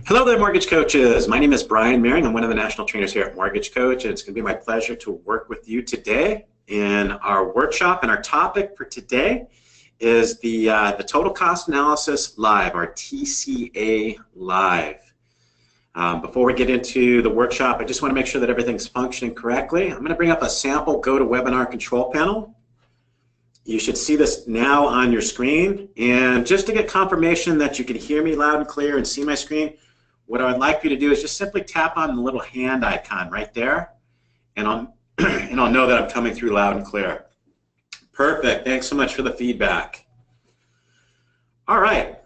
Hello there, mortgage coaches. My name is Bryan Mehring. I'm one of the national trainers here at Mortgage Coach, and it's going to be my pleasure to work with you today in our workshop. And our topic for today is the Total Cost Analysis Live, our TCA Live. Before we get into the workshop, I just want to make sure that everything's functioning correctly. I'm going to bring up a sample GoToWebinar control panel. You should see this now on your screen. And just to get confirmation that you can hear me loud and clear and see my screen, what I'd like you to do is just simply tap on the little hand icon right there, and I'll know that I'm coming through loud and clear. Perfect. Thanks so much for the feedback. All right.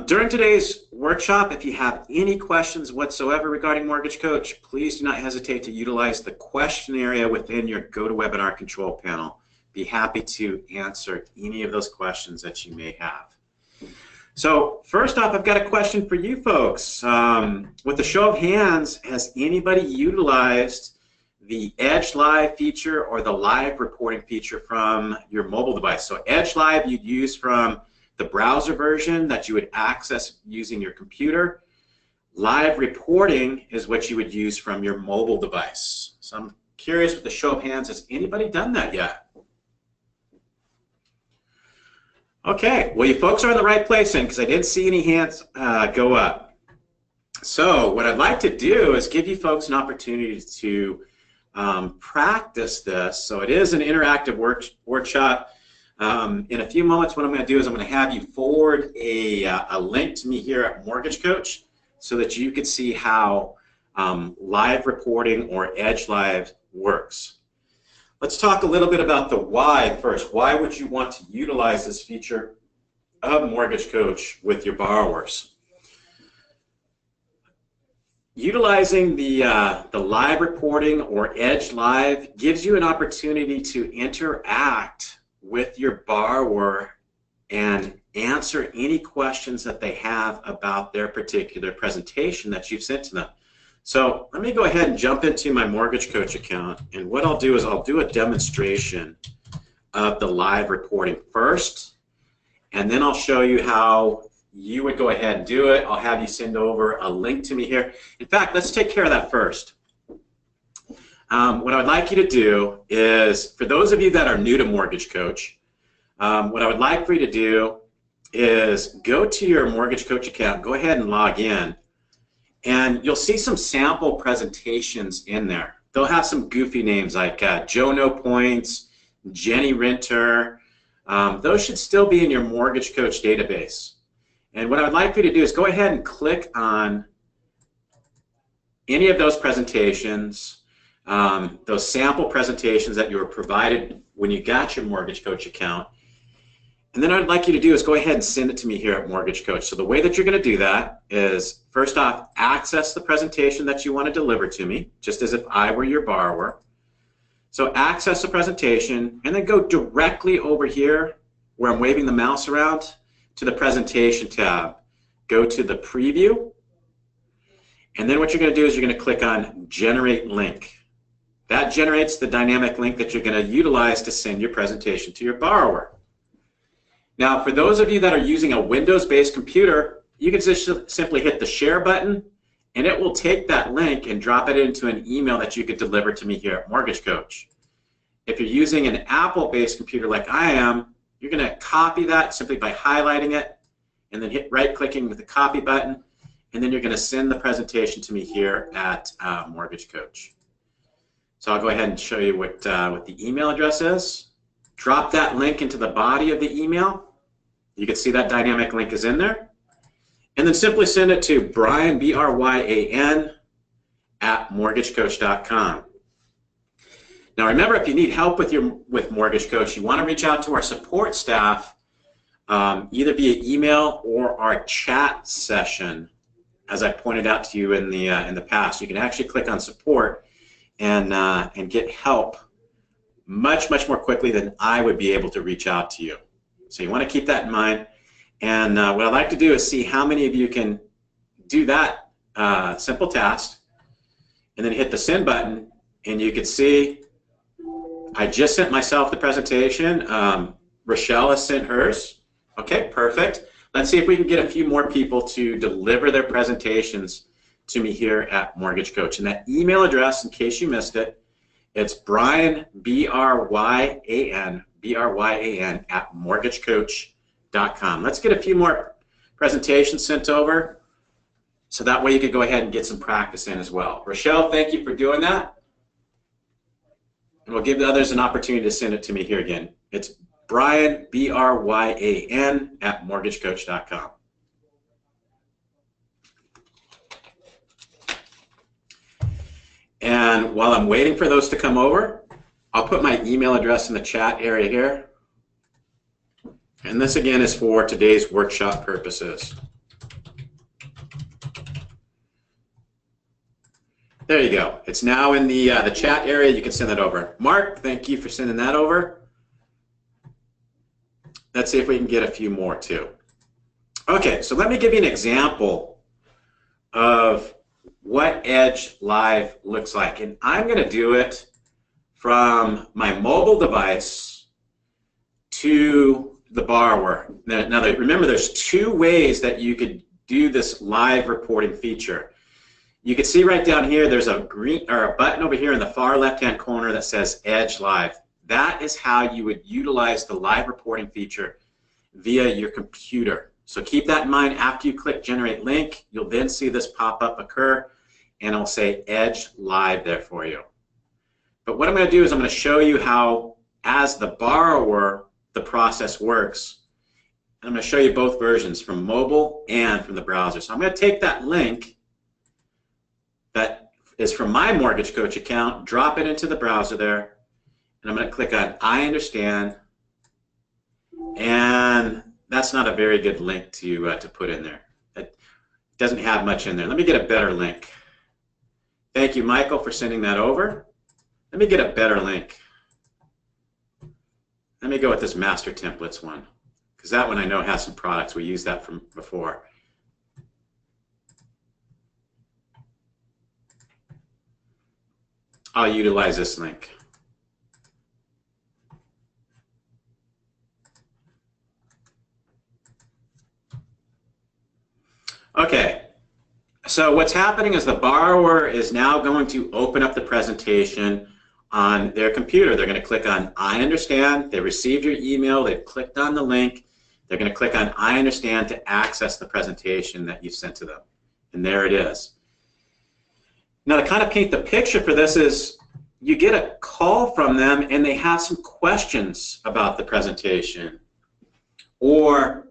During today's workshop, if you have any questions whatsoever regarding Mortgage Coach, please do not hesitate to utilize the question area within your GoToWebinar control panel. Be happy to answer any of those questions that you may have. So first off, I've got a question for you folks. With a show of hands, has anybody utilized the Edge Live feature or the live reporting feature from your mobile device? So Edge Live you'd use from the browser version that you would access using your computer. Live reporting is what you would use from your mobile device. So I'm curious with the show of hands, has anybody done that yet? Okay, well, you folks are in the right place then, because I didn't see any hands go up. So what I'd like to do is give you folks an opportunity to practice this. So it is an interactive workshop. In a few moments, what I'm going to do is I'm going to have you forward a link to me here at Mortgage Coach so that you can see how live reporting or Edge Live works. Let's talk a little bit about the why first. Why would you want to utilize this feature of Mortgage Coach with your borrowers? Utilizing the live reporting or Edge Live gives you an opportunity to interact with your borrower and answer any questions that they have about their particular presentation that you've sent to them. So let me go ahead and jump into my Mortgage Coach account, and what I'll do is I'll do a demonstration of the live reporting first, and then I'll show you how you would go ahead and do it. I'll have you send over a link to me here. In fact, let's take care of that first. What I would like you to do is, for those of you that are new to Mortgage Coach, what I would like for you to do is go to your Mortgage Coach account, go ahead and log in, and you'll see some sample presentations in there. They'll have some goofy names like Joe No Points, Jenny Renter. Those should still be in your Mortgage Coach database. And what I would like for you to do is go ahead and click on any of those presentations, those sample presentations that you were provided when you got your Mortgage Coach account. And then what I'd like you to do is go ahead and send it to me here at Mortgage Coach. So the way that you're going to do that is, first off, access the presentation that you want to deliver to me, just as if I were your borrower. So access the presentation, and then go directly over here where I'm waving the mouse around to the Presentation tab. Go to the Preview, and then what you're going to do is you're going to click on Generate Link. That generates the dynamic link that you're going to utilize to send your presentation to your borrower. Now, for those of you that are using a Windows-based computer, you can just simply hit the share button, and it will take that link and drop it into an email that you could deliver to me here at Mortgage Coach. If you're using an Apple-based computer like I am, you're going to copy that simply by highlighting it, and then hit right-clicking with the copy button, and then you're going to send the presentation to me here at Mortgage Coach. So I'll go ahead and show you what the email address is. Drop that link into the body of the email. You can see that dynamic link is in there. And then simply send it to Bryan, B-R-Y-A-N, at mortgagecoach.com. Now remember, if you need help with Mortgage Coach, you want to reach out to our support staff either via email or our chat session. As I pointed out to you in the past, you can actually click on support and get help much more quickly than I would be able to reach out to you. So you want to keep that in mind. And what I'd like to do is see how many of you can do that simple task, and then hit the send button, and you can see I just sent myself the presentation. Rochelle has sent hers. Okay, perfect. Let's see if we can get a few more people to deliver their presentations to me here at Mortgage Coach. And that email address, in case you missed it, it's Bryan, B-R-Y-A-N, at mortgagecoach.com. Let's get a few more presentations sent over so that way you could go ahead and get some practice in as well. Rochelle, thank you for doing that. And we'll give the others an opportunity to send it to me here again. It's Bryan, B-R-Y-A-N, at mortgagecoach.com. And while I'm waiting for those to come over, I'll put my email address in the chat area here. And this again is for today's workshop purposes. There you go. It's now in the chat area. You can send that over. Mark, thank you for sending that over. Let's see if we can get a few more too. Okay, so let me give you an example of what Edge Live looks like. And I'm going to do it from my mobile device to the borrower. Now remember, there's two ways that you could do this live reporting feature. You can see right down here, there's a green or a button over here in the far left-hand corner that says Edge Live. That is how you would utilize the live reporting feature via your computer. So keep that in mind. After you click Generate Link, you'll then see this pop-up occur, and it'll say Edge Live there for you. But what I'm going to do is I'm going to show you how, as the borrower, the process works. And I'm going to show you both versions, from mobile and from the browser. So I'm going to take that link that is from my Mortgage Coach account, drop it into the browser there, and I'm going to click on I understand. And that's not a very good link to put in there. It doesn't have much in there. Let me get a better link. Thank you, Michael, for sending that over. Let me get a better link. Let me go with this Master Templates one, because that one I know has some products. We used that from before. I'll utilize this link. Okay, so what's happening is the borrower is now going to open up the presentation on their computer. They're going to click on I understand. They received your email. They've clicked on the link. They're going to click on I understand to access the presentation that you sent to them. And there it is. Now, to kind of paint the picture for this is you get a call from them and they have some questions about the presentation. Or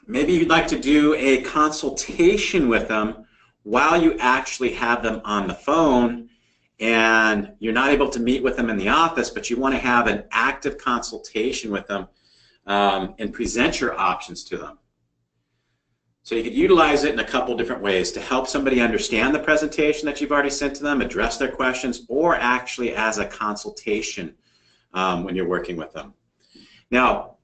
maybe you'd like to do a consultation with them while you actually have them on the phone, and you're not able to meet with them in the office, but you want to have an active consultation with them and present your options to them. So you could utilize it in a couple different ways to help somebody understand the presentation that you've already sent to them, address their questions, or actually as a consultation when you're working with them. Now,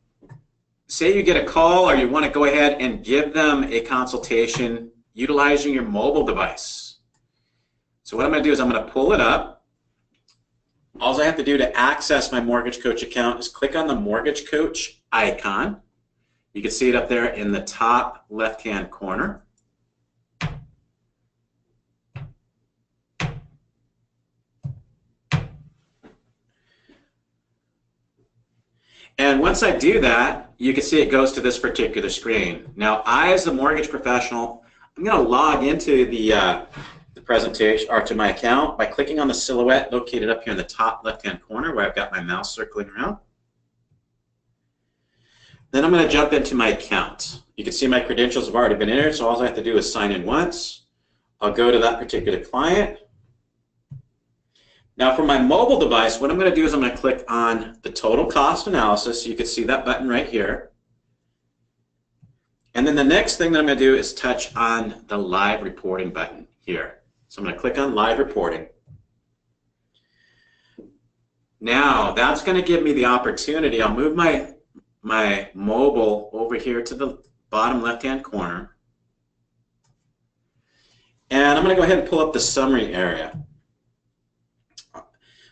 say you get a call or you want to go ahead and give them a consultation utilizing your mobile device. So what I'm going to do is I'm going to pull it up. All I have to do to access my Mortgage Coach account is click on the Mortgage Coach icon. You can see it up there in the top left-hand corner. And once I do that, you can see it goes to this particular screen. Now, I, as a mortgage professional, I'm going to log into the presentation or to my account by clicking on the silhouette located up here in the top left-hand corner where I've got my mouse circling around. Then I'm going to jump into my account. You can see my credentials have already been entered, so all I have to do is sign in once. I'll go to that particular client. Now for my mobile device, what I'm going to do is I'm going to click on the total cost analysis. So you can see that button right here. And then the next thing that I'm going to do is touch on the live reporting button here. So I'm going to click on live reporting. Now that's going to give me the opportunity. I'll move my mobile over here to the bottom left-hand corner. And I'm going to go ahead and pull up the summary area.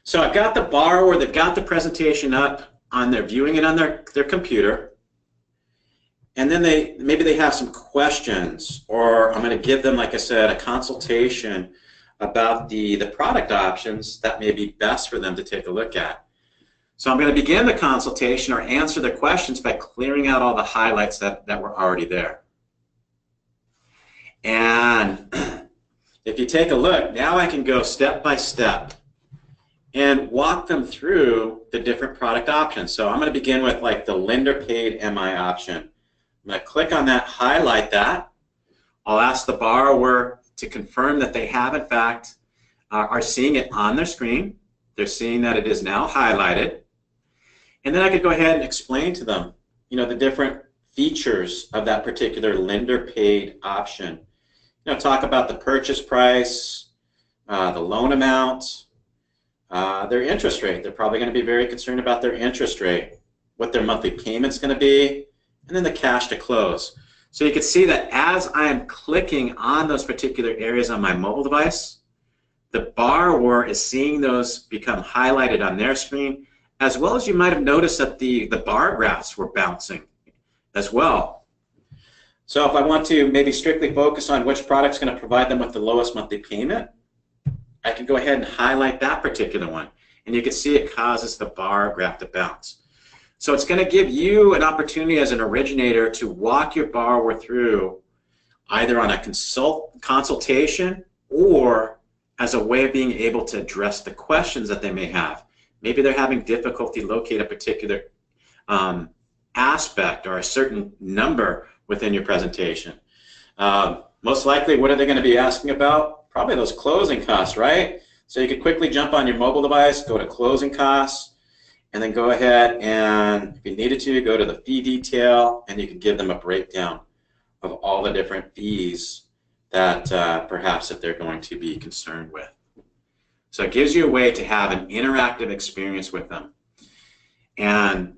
So I've got the borrower, they've got the presentation up on their, viewing it on their computer. and then maybe they have some questions, or I'm going to give them, like I said, a consultation about the product options that may be best for them to take a look at. So I'm going to begin the consultation or answer the questions by clearing out all the highlights that were already there. And if you take a look, now I can go step by step and walk them through the different product options. So I'm going to begin with like the lender paid MI option. I'm going to click on that, highlight that. I'll ask the borrower to confirm that they have in fact are seeing it on their screen. They're seeing that it is now highlighted. And then I could go ahead and explain to them, you know, the different features of that particular lender paid option. You know, talk about the purchase price, the loan amount, their interest rate. They're probably going to be very concerned about their interest rate, what their monthly payment's going to be, and then the cash to close. So you can see that as I am clicking on those particular areas on my mobile device, the borrower is seeing those become highlighted on their screen, as well as you might have noticed that the bar graphs were bouncing as well. So if I want to maybe strictly focus on which product's going to provide them with the lowest monthly payment, I can go ahead and highlight that particular one. And you can see it causes the bar graph to bounce. So it's going to give you an opportunity as an originator to walk your borrower through either on a consultation or as a way of being able to address the questions that they may have. Maybe they're having difficulty locating a particular aspect or a certain number within your presentation. Most likely, what are they going to be asking about? Probably those closing costs, right? So you could quickly jump on your mobile device, go to closing costs, and then go ahead and, if you needed to, go to the fee detail, and you can give them a breakdown of all the different fees that perhaps that they're going to be concerned with. So it gives you a way to have an interactive experience with them. And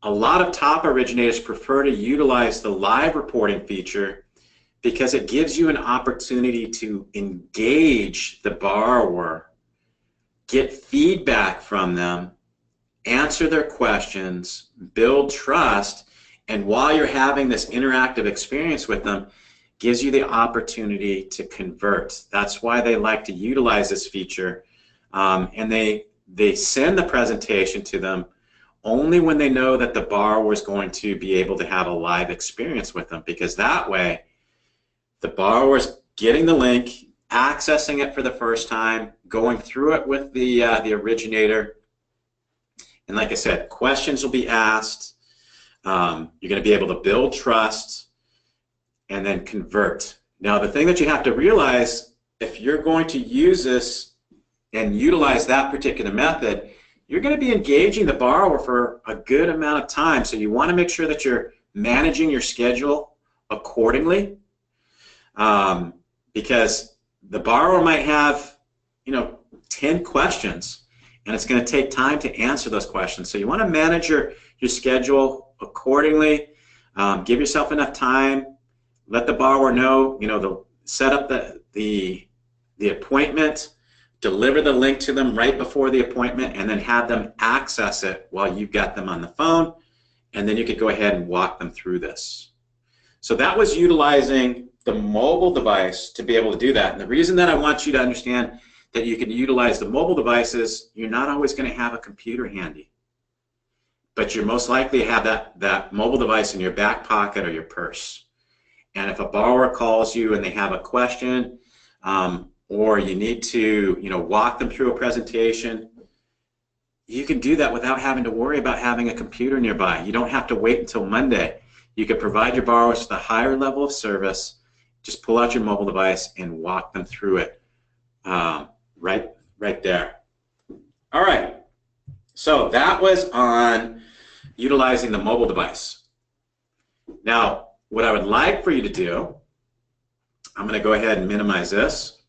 a lot of top originators prefer to utilize the live reporting feature because it gives you an opportunity to engage the borrower, get feedback from them, answer their questions, build trust, and while you're having this interactive experience with them, gives you the opportunity to convert. That's why they like to utilize this feature, and they send the presentation to them only when they know that the borrower is going to be able to have a live experience with them, because that way the borrower is getting the link, accessing it for the first time, going through it with the originator, and like I said, questions will be asked. You're going to be able to build trust and then convert. Now, the thing that you have to realize, if you're going to use this and utilize that particular method, you're going to be engaging the borrower for a good amount of time. So you want to make sure that you're managing your schedule accordingly, because the borrower might have, 10 questions, and it's going to take time to answer those questions. So you want to manage your schedule accordingly. Give yourself enough time. Let the borrower know, set up the appointment, deliver the link to them right before the appointment, and then have them access it while you've got them on the phone, and then you could go ahead and walk them through this. So that was utilizing the mobile device to be able to do that. And the reason that I want you to understand that you can utilize the mobile device is you're not always going to have a computer handy, but you're most likely to have that mobile device in your back pocket or your purse. And if a borrower calls you and they have a question, or you need to walk them through a presentation, you can do that without having to worry about having a computer nearby. You don't have to wait until Monday. You can provide your borrowers with a higher level of service. Just pull out your mobile device and walk them through it right there. All right, so that was on utilizing the mobile device. Now, what I would like for you to do, I'm going to go ahead and minimize this.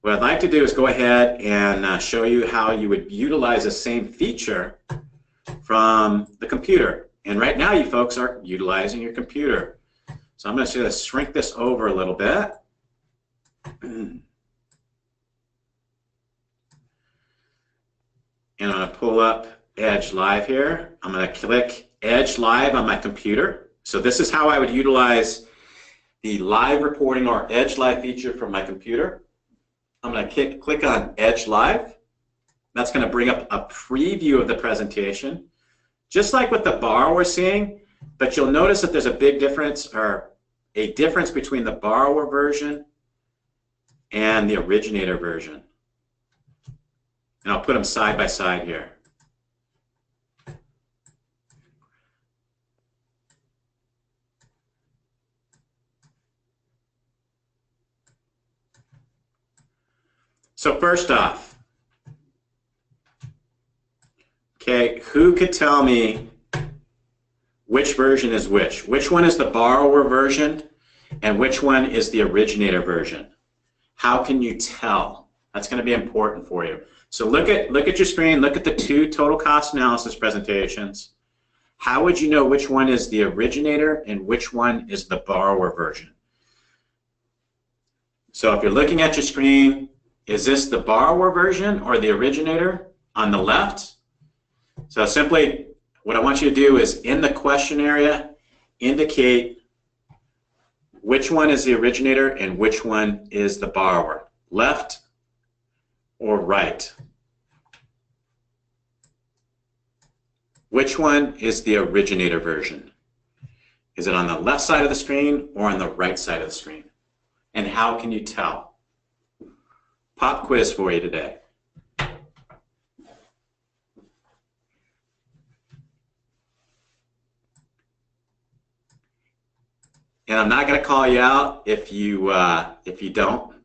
What I'd like to do is go ahead and show you how you would utilize the same feature from the computer. And right now you folks are utilizing your computer. So I'm going to shrink this over a little bit. And I'm going to pull up Edge Live here. I'm going to click Edge Live on my computer. So this is how I would utilize the live reporting or Edge Live feature from my computer. I'm going to click on Edge Live. That's going to bring up a preview of the presentation, just like what the borrower is seeing, but you'll notice that there's a big difference, or a difference between the borrower version and the originator version. And I'll put them side by side here. So first off, okay, who could tell me which version is which? Which one is the borrower version and which one is the originator version? How can you tell? That's going to be important for you. So look at your screen, look at the two total cost analysis presentations. How would you know which one is the originator and which one is the borrower version? So if you're looking at your screen, is this the borrower version or the originator on the left? So simply what I want you to do is in the question area, indicate which one is the originator and which one is the borrower, left or right. Which one is the originator version? Is it on the left side of the screen or on the right side of the screen? And how can you tell? Pop quiz for you today. And I'm not going to call you out if you don't.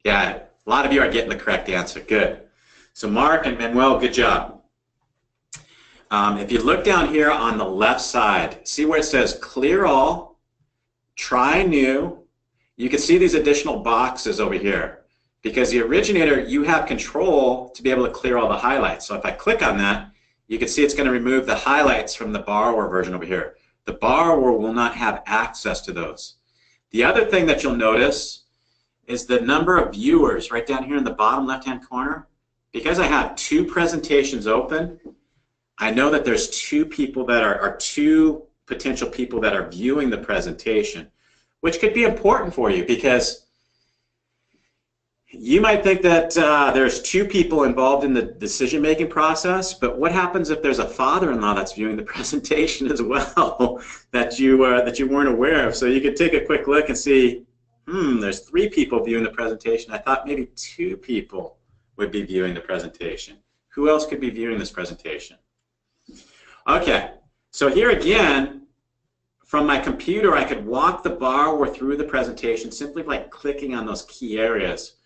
Yeah, a lot of you are getting the correct answer. Good. So Mark and Manuel, good job. If you look down here on the left side, see where it says clear all, try new. You can see these additional boxes over here. Because the originator, you have control to be able to clear all the highlights. So if I click on that, you can see it's going to remove the highlights from the borrower version over here. The borrower will not have access to those. The other thing that you'll notice is the number of viewers right down here in the bottom left-hand corner. Because I have two presentations open, I know that there's two people that are two potential people that are viewing the presentation, which could be important for you because you might think that there's two people involved in the decision-making process, but what happens if there's a father-in-law that's viewing the presentation as well that you weren't aware of? So you could take a quick look and see, there's three people viewing the presentation. I thought maybe two people would be viewing the presentation. Who else could be viewing this presentation? Okay, so here again, from my computer, I could walk the borrower through the presentation simply by clicking on those key areas.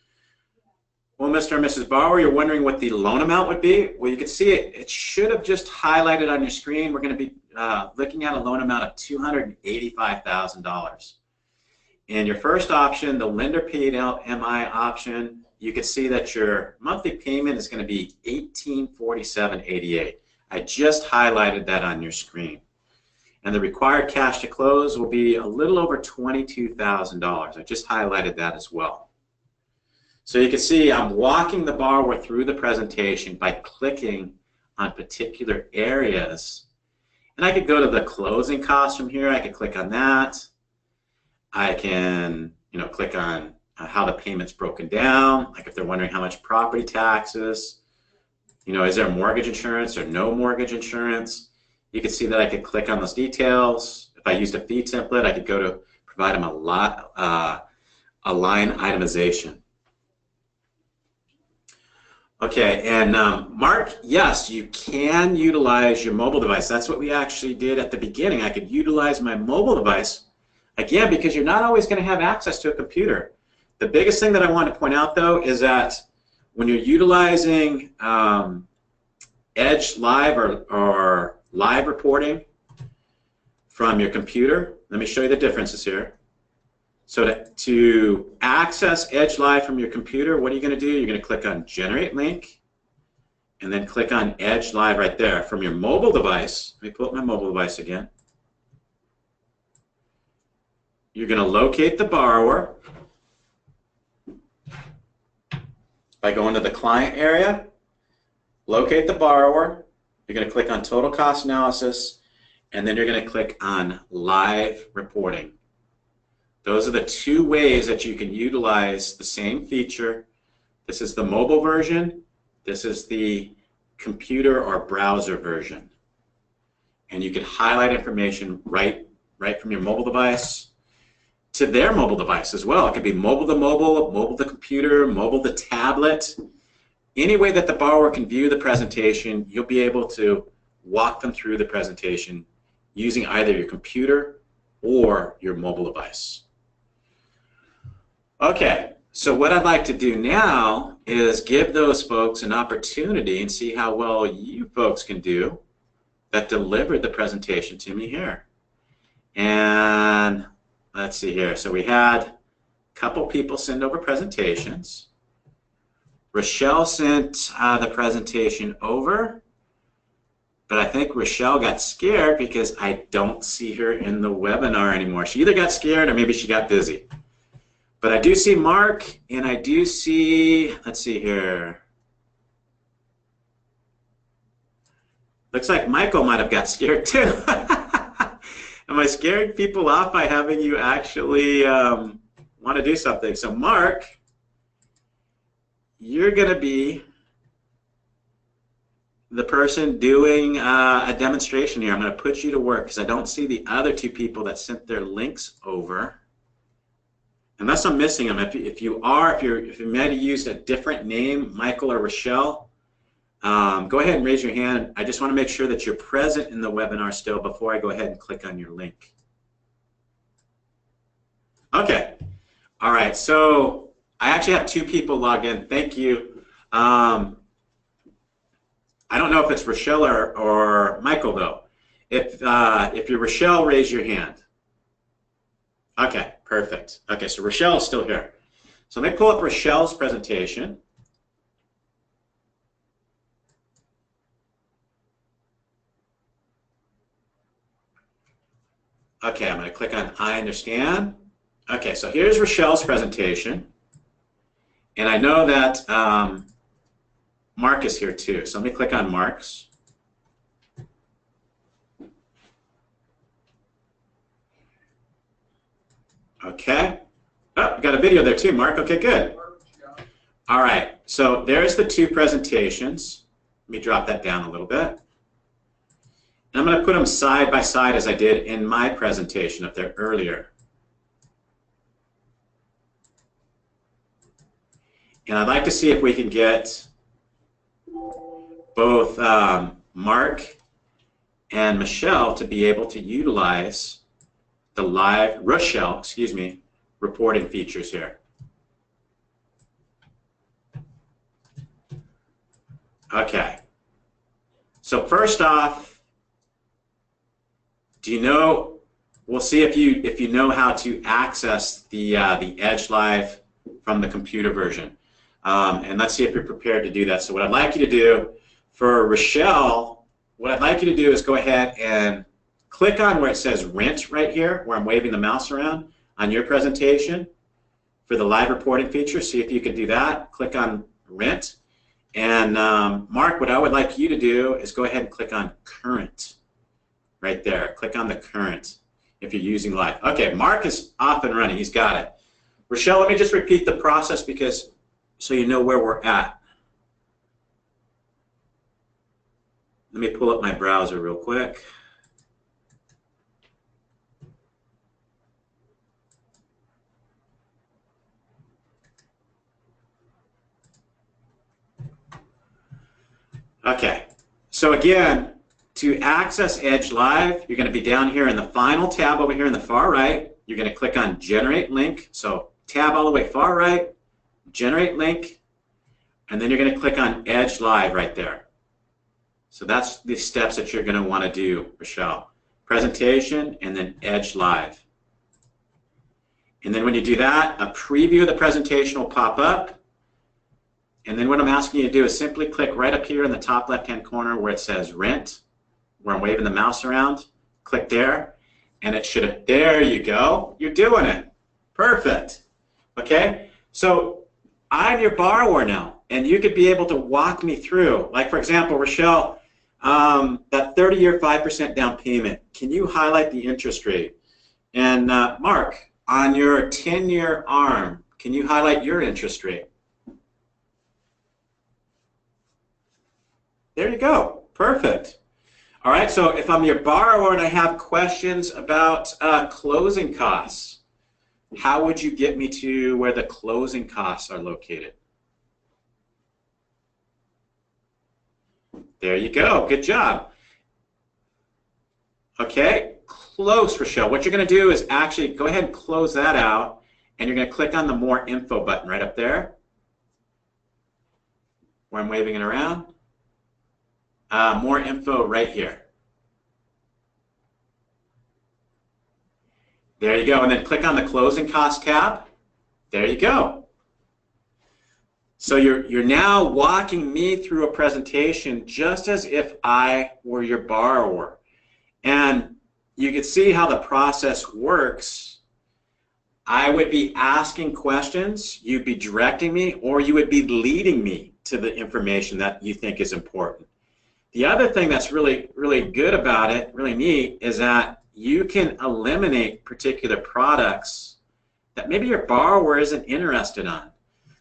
Well, Mr. and Mrs. Borrower, you're wondering what the loan amount would be? Well, you can see it should have just highlighted on your screen. We're going to be looking at a loan amount of $285,000. And your first option, the lender paid out MI option, you can see that your monthly payment is going to be $1,847.88. I just highlighted that on your screen. And the required cash to close will be a little over $22,000. I just highlighted that as well. So you can see I'm walking the borrower through the presentation by clicking on particular areas. And I could go to the closing costs from here. I could click on that. I can click on how the payment's broken down, like if they're wondering how much property taxes, is there mortgage insurance or no mortgage insurance. You can see that I could click on those details. If I used a fee template, I could go to provide them a line itemization. Okay, and Mark, yes, you can utilize your mobile device. That's what we actually did at the beginning. I could utilize my mobile device, again, because you're not always going to have access to a computer. The biggest thing that I want to point out, though, is that when you're utilizing Edge Live or live reporting from your computer, let me show you the differences here. So to access Edge Live from your computer, what are you going to do? You're going to click on Generate Link, and then click on Edge Live right there. From your mobile device, let me pull up my mobile device again. You're going to locate the borrower by going to the client area, locate the borrower. You're going to click on Total Cost Analysis, and then you're going to click on live reporting. Those are the two ways that you can utilize the same feature. This is the mobile version. This is the computer or browser version. And you can highlight information right from your mobile device to their mobile device as well. It could be mobile to mobile, mobile to computer, mobile to tablet. Any way that the borrower can view the presentation, you'll be able to walk them through the presentation using either your computer or your mobile device. Okay, so what I'd like to do now is give those folks an opportunity and see how well you folks can do that delivered the presentation to me here. And let's see here. So we had a couple people send over presentations. Rochelle sent the presentation over, but I think Rochelle got scared because I don't see her in the webinar anymore. She either got scared or maybe she got busy. But I do see Mark, and I do see, let's see here. Looks like Michael might have got scared too. Am I scaring people off by having you actually want to do something? So Mark, you're going to be the person doing a demonstration here. I'm going to put you to work because I don't see the other two people that sent their links over. Unless I'm missing them. If you might have used a different name, Michael or Rochelle, go ahead and raise your hand. I just want to make sure that you're present in the webinar still before I go ahead and click on your link. Okay. All right. So I actually have two people logged in. Thank you. I don't know if it's Rochelle or Michael though. If you're Rochelle, raise your hand. Okay, perfect. Okay, so Rochelle is still here. So let me pull up Rochelle's presentation. Okay, I'm going to click on I understand. Okay, so here's Rochelle's presentation. And I know that Mark is here too. So let me click on Mark's. Okay. Oh, we got a video there too, Mark. Okay, good. All right, so there's the two presentations. Let me drop that down a little bit. And I'm going to put them side by side as I did in my presentation up there earlier. And I'd like to see if we can get both Mark and Michelle to be able to utilize the live, Rochelle, excuse me, reporting features here. Okay. So first off, do you know, we'll see if you know how to access the Edge Live from the computer version. And let's see if you're prepared to do that. So what I'd like you to do for Rochelle, what I'd like you to do is go ahead and click on where it says Rent right here, where I'm waving the mouse around on your presentation for the live reporting feature. See if you can do that. Click on Rent. And Mark, what I would like you to do is go ahead and click on Current right there. Click on the Current if you're using live. Okay, Mark is off and running. He's got it. Rochelle, let me just repeat the process because so you know where we're at. Let me pull up my browser real quick. Okay, so again, to access Edge Live, you're going to be down here in the final tab over here in the far right. You're going to click on Generate Link. So tab all the way far right, Generate Link, and then you're going to click on Edge Live right there. So that's the steps that you're going to want to do, Rochelle. Presentation and then Edge Live. And then when you do that, a preview of the presentation will pop up. And then what I'm asking you to do is simply click right up here in the top left-hand corner where it says Rent, where I'm waving the mouse around. Click there, and it should, there you go. You're doing it. Perfect. Okay? So I'm your borrower now, and you could be able to walk me through. Like, for example, Rochelle, That 30-year 5% down payment, can you highlight the interest rate? And Mark, on your 10-year ARM, can you highlight your interest rate? There you go. Perfect. All right, so if I'm your borrower and I have questions about closing costs, how would you get me to where the closing costs are located? There you go. Good job. Okay, close, Rochelle. What you're going to do is actually go ahead and close that out, and you're going to click on the More Info button right up there, where I'm waving it around. More info right here. There you go, and then click on the Closing Cost tab. There you go. So you're now walking me through a presentation just as if I were your borrower. And you can see how the process works. I would be asking questions, you'd be directing me, or you would be leading me to the information that you think is important. The other thing that's really good about it, really neat, is that you can eliminate particular products that maybe your borrower isn't interested in.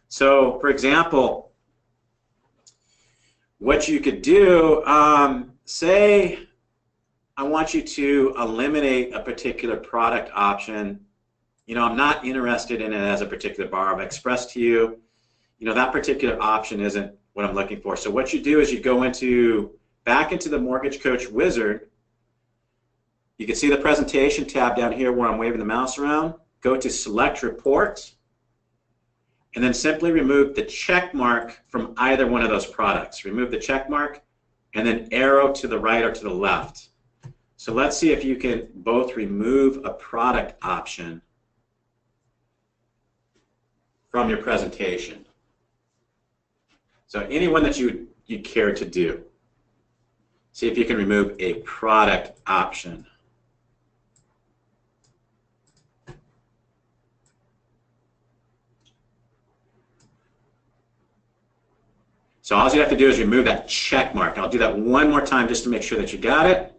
So, for example, what you could do, say I want you to eliminate a particular product option. You know, I'm not interested in it as a particular borrower. I've expressed to you, you know, that particular option isn't what I'm looking for. So what you do is you go back into the Mortgage Coach Wizard. You can see the presentation tab down here where I'm waving the mouse around. Go to Select Report, and then simply remove the check mark from either one of those products. Remove the check mark, and then arrow to the right or to the left. So let's see if you can both remove a product option from your presentation. So anyone that you'd care to do. See if you can remove a product option. So all you have to do is remove that check mark. I'll do that one more time just to make sure that you got it.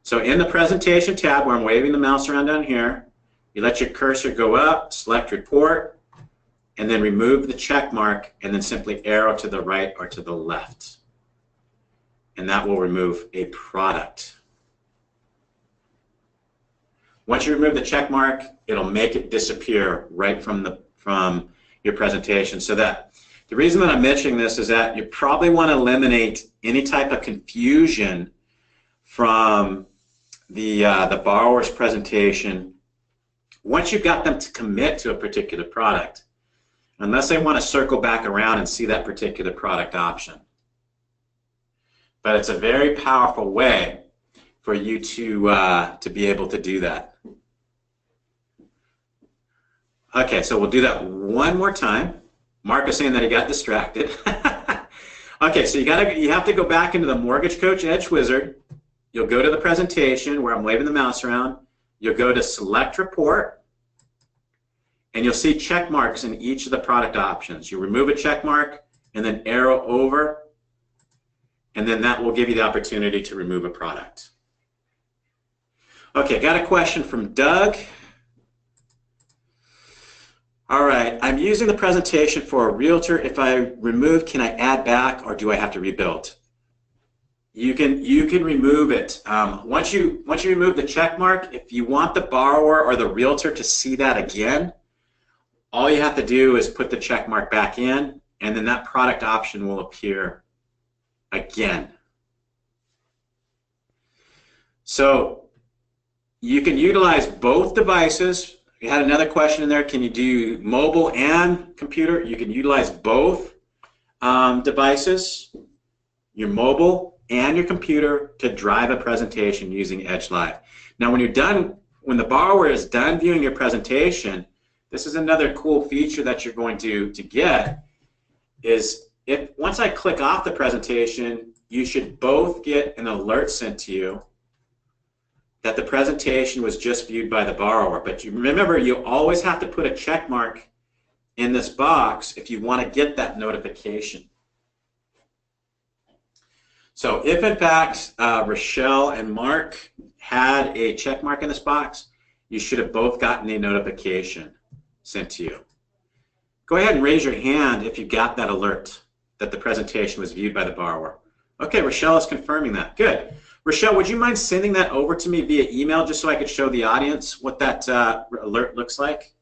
So in the presentation tab where I'm waving the mouse around down here, you let your cursor go up, select Report, and then remove the check mark, and then simply arrow to the right or to the left. And that will remove a product. Once you remove the check mark, it'll make it disappear right from your presentation. So that the reason that I'm mentioning this is that you probably want to eliminate any type of confusion from the borrower's presentation once you've got them to commit to a particular product, unless they want to circle back around and see that particular product option. But it's a very powerful way for you to be able to do that. Okay, so we'll do that one more time. Mark is saying that he got distracted. Okay, so you have to go back into the Mortgage Coach Edge Wizard. You'll go to the presentation where I'm waving the mouse around. You'll go to Select Report, and you'll see check marks in each of the product options. You remove a check mark and then arrow over, and then that will give you the opportunity to remove a product. Okay, got a question from Doug. All right, I'm using the presentation for a realtor. If I remove, can I add back, or do I have to rebuild? You can remove it. Once you remove the check mark, if you want the borrower or the realtor to see that again, all you have to do is put the check mark back in, and then that product option will appear again. So you can utilize both devices. You had another question in there. Can you do mobile and computer? You can utilize both devices, your mobile and your computer, to drive a presentation using Edge Live. Now, when the borrower is done viewing your presentation, this is another cool feature that you're going to get. Is once I click off the presentation, you should both get an alert sent to you that the presentation was just viewed by the borrower. But you remember, you always have to put a check mark in this box if you want to get that notification. So if in fact Rochelle and Mark had a check mark in this box, you should have both gotten a notification sent to you. Go ahead and raise your hand if you got that alert that the presentation was viewed by the borrower. Okay, Rochelle is confirming that. Good. Rochelle, would you mind sending that over to me via email just so I could show the audience what that alert looks like?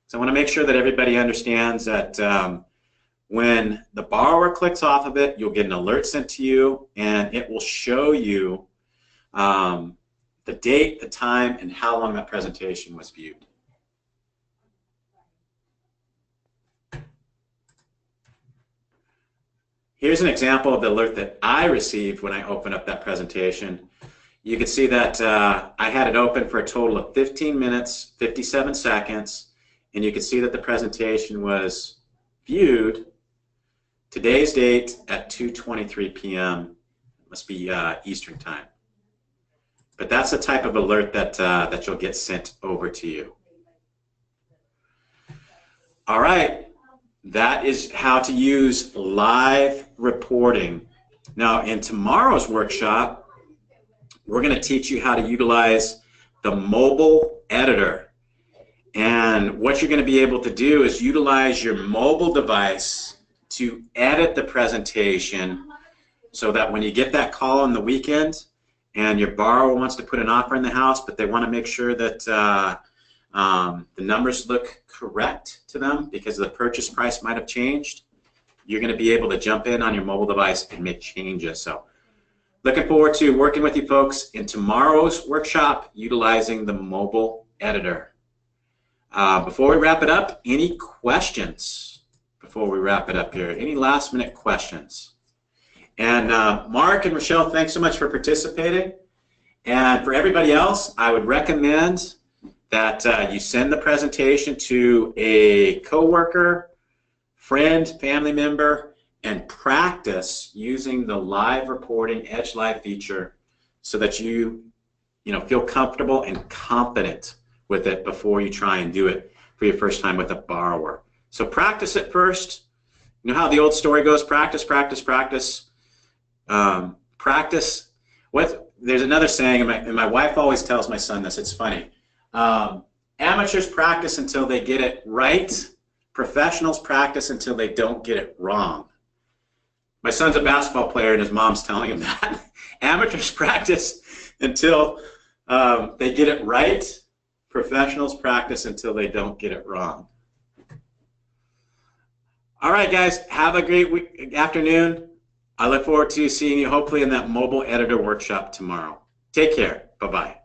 So I want to make sure that everybody understands that when the borrower clicks off of it, you'll get an alert sent to you, and it will show you the date, the time, and how long that presentation was viewed. Here's an example of the alert that I received when I opened up that presentation. You can see that I had it open for a total of 15 minutes, 57 seconds, and you can see that the presentation was viewed today's date at 2:23 p.m. It must be Eastern time. But that's the type of alert that, that you'll get sent over to you. All right. That is how to use live reporting. Now, in tomorrow's workshop, we're going to teach you how to utilize the mobile editor. And what you're going to be able to do is utilize your mobile device to edit the presentation so that when you get that call on the weekend and your borrower wants to put an offer in the house, but they want to make sure that the numbers look correct to them because the purchase price might have changed, you're going to be able to jump in on your mobile device and make changes. So looking forward to working with you folks in tomorrow's workshop utilizing the mobile editor. Before we wrap it up, any questions before we wrap it up here? Any last minute questions? And Mark and Rochelle, thanks so much for participating. And for everybody else, I would recommend that you send the presentation to a coworker, friend, family member, and practice using the live reporting Edge Live feature so that you feel comfortable and confident with it before you try and do it for your first time with a borrower. So practice it first. You know how the old story goes, practice, practice, practice. Practice. There's another saying, and my wife always tells my son this, it's funny. Amateurs practice until they get it right. Professionals practice until they don't get it wrong. My son's a basketball player and his mom's telling him that. Amateurs practice until they get it right. Professionals practice until they don't get it wrong. All right, guys, have a great afternoon. I look forward to seeing you hopefully in that mobile editor workshop tomorrow. Take care. Bye-bye.